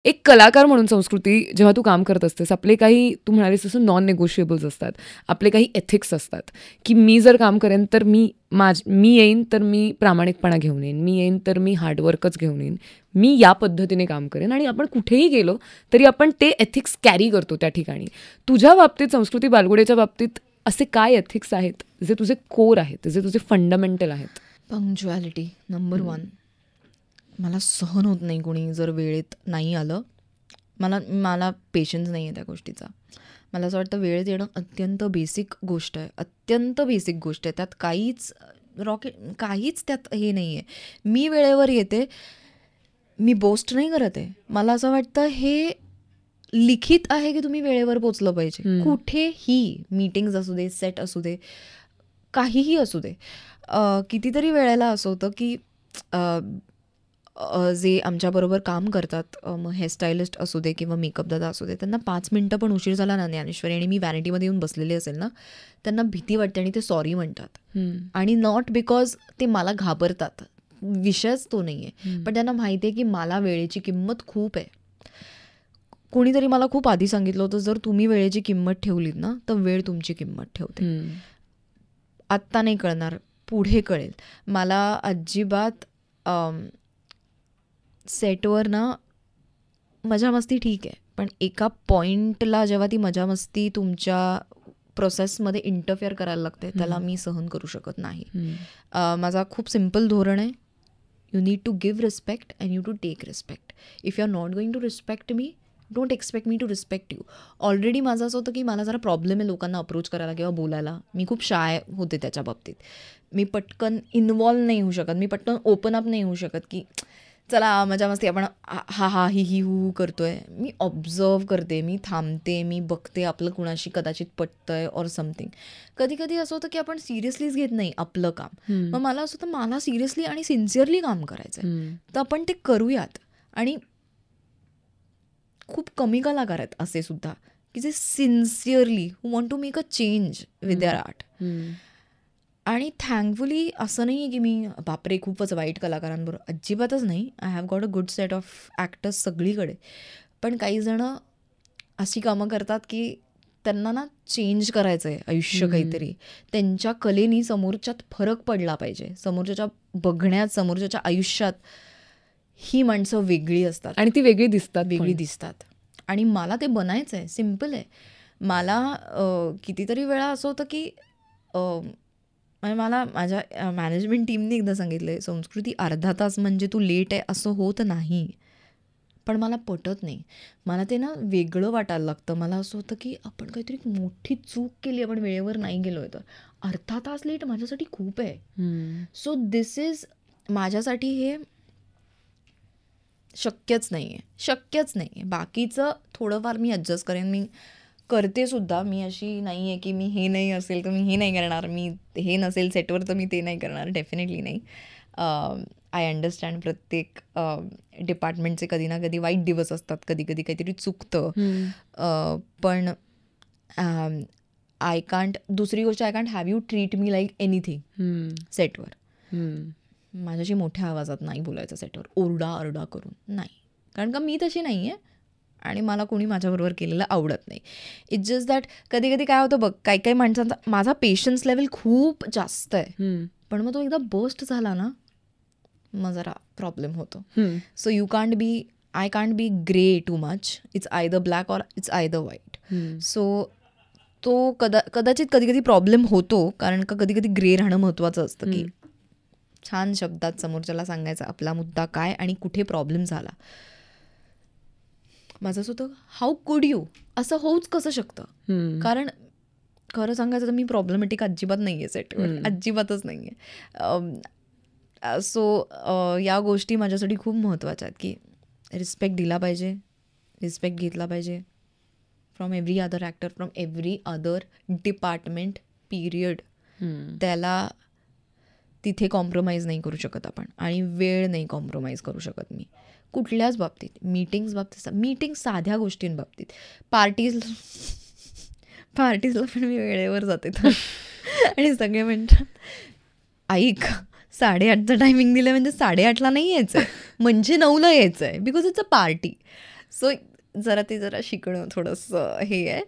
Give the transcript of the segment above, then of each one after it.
एक कलाकार म्हणून संस्कृती, जेव्हा तू काम करत असतेस, आपले काही तू म्हणालीस तसं नॉन निगोशिएबल्स असतात, आपले काही एथिक्स असतात, की मी जर काम करेन तर मी येईन तर मी प्रामाणिकपणा घेऊन येईन, मी येईन तर मी हार्डवर्कच घेऊन येईन, मी या पद्धतीने काम करेन. आणि आपण कुठेही गेलो तरी आपण ते एथिक्स कॅरी करतो त्या ठिकाणी. तुझ्या बाबतीत, संस्कृती बालगुडेच्या बाबतीत असे काय एथिक्स आहेत जे तुझे कोर आहेत, जे तुझे फंडामेंटल आहेत? Punctuality number 1. मला सहन होत नाही कोणी जर वेळेत नाही आलं. मला पेशन्स नाही आहे त्या गोष्टीचा. मला असं वाटतं वेळेत येणं अत्यंत बेसिक गोष्ट आहे, अत्यंत बेसिक गोष्ट आहे. त्यात काहीच त्यात हे नाही आहे. मी वेळेवर येते, मी बोस्ट नाही करत आहे. मला असं वाटतं हे लिखित आहे की तुम्ही वेळेवर पोचलं पाहिजे. कुठेही मीटिंग्स असू दे, सेट असू दे, काहीही असू दे. कितीतरी वेळेला असं होतं की जे आमच्याबरोबर काम करतात, मग हेअरस्टायलिस्ट असू दे किंवा मेकअप दादा असू दे, त्यांना 5 मिनटं पण उशीर झाला ना ज्ञानेश्वरी, आणि मी व्हॅनिटीमध्ये येऊन बसलेली असेल ना, त्यांना भीती वाटते आणि ते सॉरी म्हणतात. आणि नॉट बिकॉज ते मला घाबरतात, विषयच तो नाही आहे, पण त्यांना माहिती आहे की मला वेळेची किंमत खूप आहे. कोणीतरी मला खूप आधी सांगितलं होतं, जर तुम्ही वेळेची किंमत ठेवलीत ना तर वेळ तुमची किंमत ठेवते. आत्ता नाही कळणार, पुढे कळेल. मला अजिबात सेटवर ना मजा मस्ती ठीक आहे, पण एका पॉईंटला जेव्हा ती मजा मस्ती तुमच्या प्रोसेसमध्ये इंटरफेअर करायला लागते, त्याला मी सहन करू शकत नाही. माझा खूप सिम्पल धोरण आहे, you need to give respect and you to take respect. If you are not going to respect me, don't expect me to respect you. Already माझं असं होतं की मला जरा प्रॉब्लेम आहे लोकांना अप्रोच करायला किंवा बोलायला. मी खूप शाय होते त्याच्या बाबतीत. मी पटकन इन्वॉल्व नाही होऊ शकत, मी पटकन ओपन अप नाही होऊ शकत की चला मजा मस्ती आपण हा ही हू करतोय. मी ऑब्झर्व करते, मी थांबते, मी बघते आपलं कुणाशी कदाचित पटतंय ऑर समथिंग. कधी कधी असं होतं की आपण सिरियसलीच घेत नाही आपलं काम. मग मला असं होतं मला सिरियसली आणि सिन्सिअरली काम करायचं आहे, तर आपण ते करूयात. आणि खूप कमी कलाकार आहेत असे सुद्धा की जे sincerely who want to make a change with their art. आणि थँकफुली असं नाही आहे की मी बापरे खूपच वाईट कलाकारांबरोबर, अजिबातच नाही. I have got a good set of actors सगळीकडे. पण काही जणं अशी कामं करतात की त्यांना ना चेंज करायचं आहे आयुष्य काहीतरी. त्यांच्या कलेनी समोरच्यात फरक पडला पाहिजे, समोरच्याच्या बघण्यात, समोरच्याच्या आयुष्यात. ही माणसं वेगळी असतात आणि ती वेगळी दिसतात. आणि मला ते बनायचं आहे. सिम्पल आहे. मला कितीतरी वेळा असं होतं की मला माझ्या मॅनेजमेंट टीमने एकदा सांगितलं आहे, संस्कृती अर्धा तास म्हणजे तू लेट आहे असं होत नाही. पण मला पटत नाही. मला ते ना वेगळं वाटायला लागतं. मला असं होतं की आपण काहीतरी मोठी चूक केली, आपण वेळेवर नाही गेलो आहे तर. अर्धा तास लेट माझ्यासाठी खूप आहे. सो दिस इज माझ्यासाठी हे शक्यच नाही आहे. बाकीचं थोडंफार मी ॲडजस्ट करेन, मी करते सुद्धा. मी अशी नाही आहे की मी हे नाही असेल तर मी हे नाही करणार, मी हे नसेल सेटवर तर मी ते नाही करणार. डेफिनेटली नाही. आय अंडरस्टँड प्रत्येक डिपार्टमेंटचे कधी ना कधी वाईट दिवस असतात, कधी कधी काहीतरी चुकतं. पण दुसरी गोष्ट, I can't have you treat me like anything सेटवर. माझ्याशी मोठ्या आवाजात नाही बोलायचं सेटवर, ओरडा करून नाही. कारण का मी तशी नाही आहे आणि मला कोणी माझ्याबरोबर केलेलं आवडत नाही. इट्स जस्ट दॅट कधी कधी काय होतं बघ, काही माणसांचा, माझा पेशन्स लेवल खूप जास्त आहे, पण मग तो एकदा बस्ट झाला ना मग जरा प्रॉब्लेम होतो. So I can't be grey too much. It's either black or it's either white. So तो कदाचित कधी कधी प्रॉब्लेम होतो, कारण का कधी कधी ग्रे राहणं महत्त्वाचं असतं की छान शब्दात समोरच्याला सांगायचा आपला मुद्दा काय आणि कुठे प्रॉब्लेम झाला. माझं असं होतं, हाऊ कुड यू, असं होऊच कसं शकतं. कारण खरं सांगायचं तर मी प्रॉब्लेमॅटिक अजिबात नाही आहे सेटवर, अजिबातच नाही आहे. सो या गोष्टी माझ्यासाठी खूप महत्त्वाच्या आहेत की रिस्पेक्ट दिला पाहिजे, रिस्पेक्ट घेतला पाहिजे from every other actor, from every other department, period. त्याला तिथे कॉम्प्रोमाइज नाही करू शकत आपण, आणि वेळ नाही कॉम्प्रोमाइज करू शकत मी कुठल्याच बाबतीत. मीटिंग साध्या गोष्टींबाबतीत, पार्टीजला पण मी वेळेवर जाते आणि सगळे म्हणतात ऐक 8:30चं टायमिंग दिलं म्हणजे 8:30ला नाही यायचं आहे, म्हणजे 9ला यायचं आहे, because it's a party. So जरा शिकणं थोडंसं हे आहे,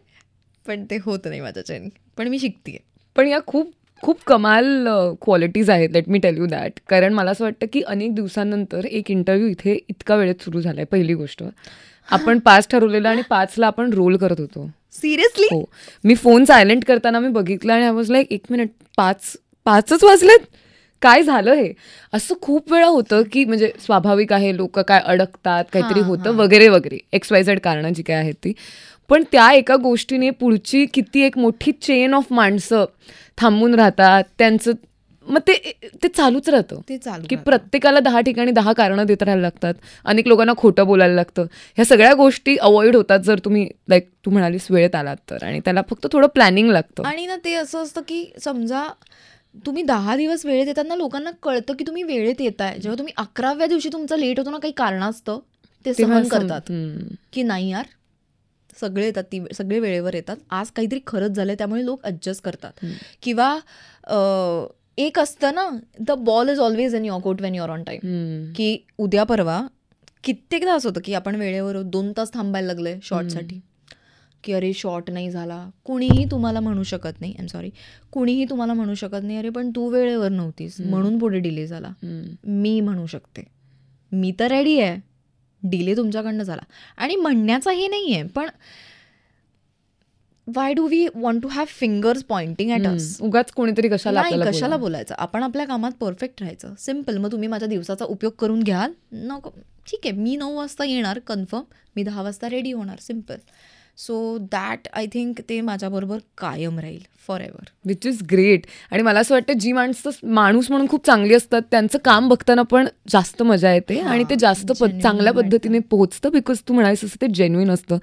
पण ते होत नाही माझ्याच्याने, पण मी शिकतेय. पण या खूप खूप कमाल क्वालिटीज आहेत, let me tell you that. कारण मला असं वाटतं की अनेक दिवसांनंतर एक इंटरव्ह्यू इथे इतका वेळेत सुरू झालाय. पहिली गोष्ट, आपण 5 ठरवलेलं आणि 5ला आपण रोल करत होतो. सिरियसली? हो, मी फोन सायलेंट करताना मी बघितलं आणि आय वॉज लाईक 1 मिनिट, 5च वाजलेत, काय झालं हे. असं खूप वेळा होतं की म्हणजे स्वाभाविक आहे, लोक काय अडकतात, काहीतरी होतं वगैरे वगैरे, XYZ कारणं जी काय आहेत ती. पण त्या एका गोष्टीने पुढची किती एक मोठी चेन ऑफ माणसं थांबून राहतात, त्यांचं मग ते चालूच राहतं. ते चालू की प्रत्येकाला 10 ठिकाणी 10 कारणं देत राहायला लागतात. अनेक लोकांना खोटं बोलायला लागतं. ह्या सगळ्या गोष्टी अवॉइड होतात जर तुम्ही लाईक तू म्हणालीस वेळेत आलात तर. आणि त्याला फक्त थोडं प्लॅनिंग लागतं. आणि ना ते असं असतं की समजा तुम्ही 10 दिवस वेळेत येतात ना, लोकांना कळतं की तुम्ही वेळेत येताय. जेव्हा तुम्ही 11व्या दिवशी तुमचं लेट होतो ना, काही कारण असतं, ते सहन करतात की नाही यार, सगळे येतात, सगळे वेळेवर येतात, आज काहीतरी खरंच झालंय, त्यामुळे लोक ऍडजस्ट करतात. किंवा एक असतं ना, the ball is always in your court Wien your on time. की उद्या परवा कित्येकदा असं होतं की आपण वेळेवर 2 तास थांबायला लागलोय शॉर्टसाठी, की अरे शॉर्ट नाही झाला. कुणीही तुम्हाला म्हणू शकत नाही, आय एम सॉरी, कुणीही तुम्हाला म्हणू शकत नाही अरे पण तू वेळेवर नव्हतीस म्हणून पुढे डिले झाला. मी म्हणू शकते, मी तर रेडी आहे, डिले तुमच्याकडनं झाला. आणि म्हणण्याचा हे नाही आहे, पण why do we want to have fingers pointing at us? उगाच कोणीतरी कशाला बोलायचं. आपण आपल्या कामात परफेक्ट राहायचं, सिम्पल. मग तुम्ही माझ्या दिवसाचा उपयोग करून घ्याल, नको, ठीक आहे, मी 9 वाजता येणार कन्फर्म, मी 10 वाजता रेडी होणार, simple. So that I think ते माझ्याबरोबर कायम राहील for ever, which is great. आणि मला असं वाटतं जी माणसं माणूस म्हणून खूप चांगली असतात त्यांचं काम बघताना पण जास्त मजा येते आणि ते जास्त चांगल्या पद्धतीने पोहोचतं, बिकॉज तू म्हणालीस असं ते जेन्युइन असतं.